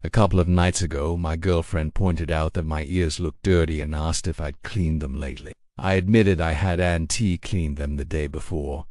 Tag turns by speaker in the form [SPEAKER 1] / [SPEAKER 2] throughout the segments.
[SPEAKER 1] A couple of nights ago, my girlfriend pointed out that my ears looked dirty and asked if I'd cleaned them lately. I admitted I had Auntie clean them the day before,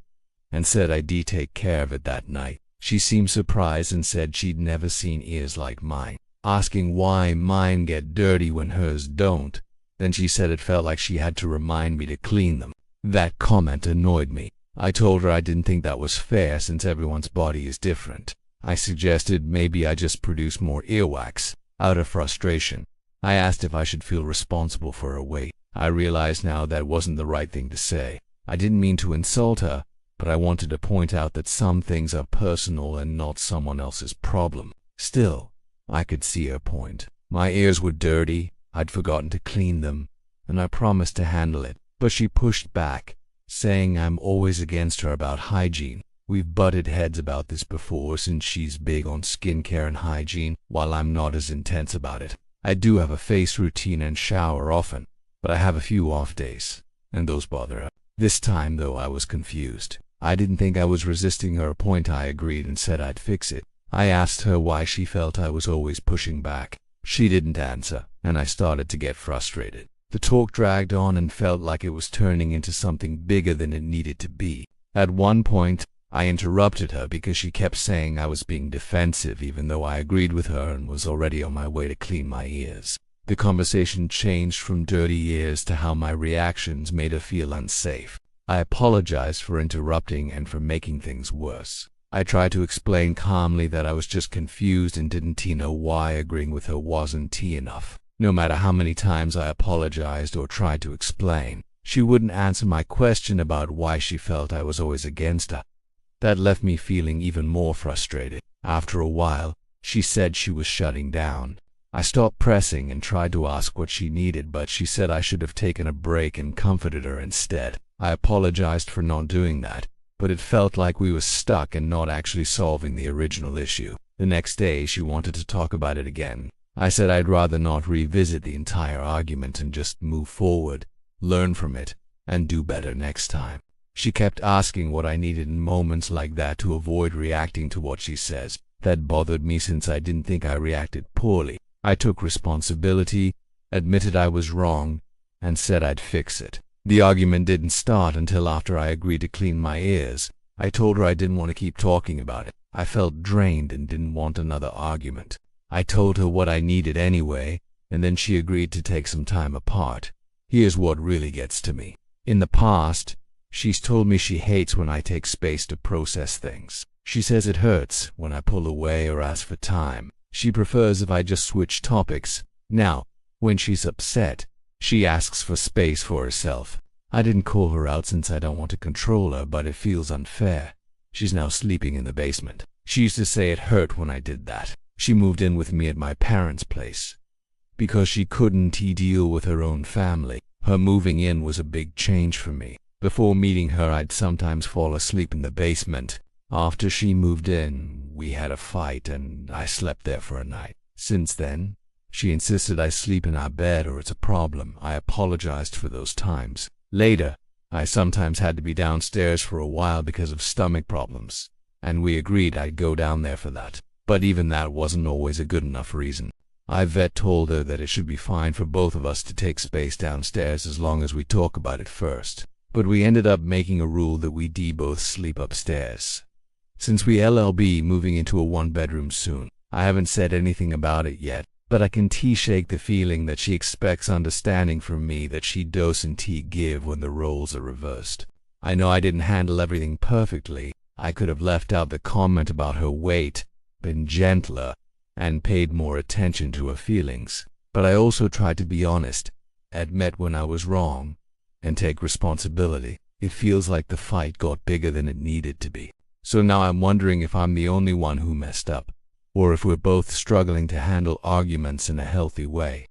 [SPEAKER 1] and said I'd take care of it that night. She seemed surprised and said she'd never seen ears like mine, asking why mine get dirty when hers don't. Then she said it felt like she had to remind me to clean them. That comment annoyed me. I told her I didn't think that was fair since everyone's body is different. I suggested maybe I just produce more earwax. Out of frustration, I asked if I should feel responsible for her weight. I realized now that wasn't the right thing to say. I didn't mean to insult her, but I wanted to point out that some things are personal and not someone else's problem. Still, I could see her point. My ears were dirty, I'd forgotten to clean them, and I promised to handle it. But she pushed back, saying I'm always against her about hygiene. We've butted heads about this before since she's big on skincare and hygiene, while I'm not as intense about it. I do have a face routine and shower often, but I have a few off days, and those bother her. This time, though, I was confused. I didn't think I was resisting her point. I agreed and said I'd fix it. I asked her why she felt I was always pushing back. She didn't answer, and I started to get frustrated. The talk dragged on and felt like it was turning into something bigger than it needed to be. At one point, I interrupted her because she kept saying I was being defensive even though I agreed with her and was already on my way to clean my ears. The conversation changed from dirty ears to how my reactions made her feel unsafe. I apologized for interrupting and for making things worse. I tried to explain calmly that I was just confused and didn't know why agreeing with her wasn't enough. No matter how many times I apologized or tried to explain, she wouldn't answer my question about why she felt I was always against her. That left me feeling even more frustrated. After a while, she said she was shutting down. I stopped pressing and tried to ask what she needed, but she said I should have taken a break and comforted her instead. I apologized for not doing that, but it felt like we were stuck and not actually solving the original issue. The next day, she wanted to talk about it again. I said I'd rather not revisit the entire argument and just move forward, learn from it, and do better next time. She kept asking what I needed in moments like that to avoid reacting to what she says. That bothered me since I didn't think I reacted poorly. I took responsibility, admitted I was wrong, and said I'd fix it. The argument didn't start until after I agreed to clean my ears. I told her I didn't want to keep talking about it. I felt drained and didn't want another argument. I told her what I needed anyway, and then she agreed to take some time apart. Here's what really gets to me. In the past, she's told me she hates when I take space to process things. She says it hurts when I pull away or ask for time. She prefers if I just switch topics. Now, when she's upset, she asks for space for herself. I didn't call her out since I don't want to control her, but it feels unfair. She's now sleeping in the basement. She used to say it hurt when I did that. She moved in with me at my parents' place because she couldn't deal with her own family. Her moving in was a big change for me. Before meeting her, I'd sometimes fall asleep in the basement. After she moved in, we had a fight and I slept there for a night. Since then, she insisted I sleep in our bed or it's a problem. I apologized for those times. Later, I sometimes had to be downstairs for a while because of stomach problems, and we agreed I'd go down there for that. But even that wasn't always a good enough reason. I told her that it should be fine for both of us to take space downstairs as long as we talk about it first. But we ended up making a rule that we both sleep upstairs. Since we'll be moving into a one-bedroom soon, I haven't said anything about it yet, but I can shake the feeling that she expects understanding from me that she doesn't give when the roles are reversed. I know I didn't handle everything perfectly. I could have left out the comment about her weight, been gentler, and paid more attention to her feelings. But I also tried to be honest, admit when I was wrong, and take responsibility. It feels like the fight got bigger than it needed to be. So now I'm wondering if I'm the only one who messed up, or if we're both struggling to handle arguments in a healthy way.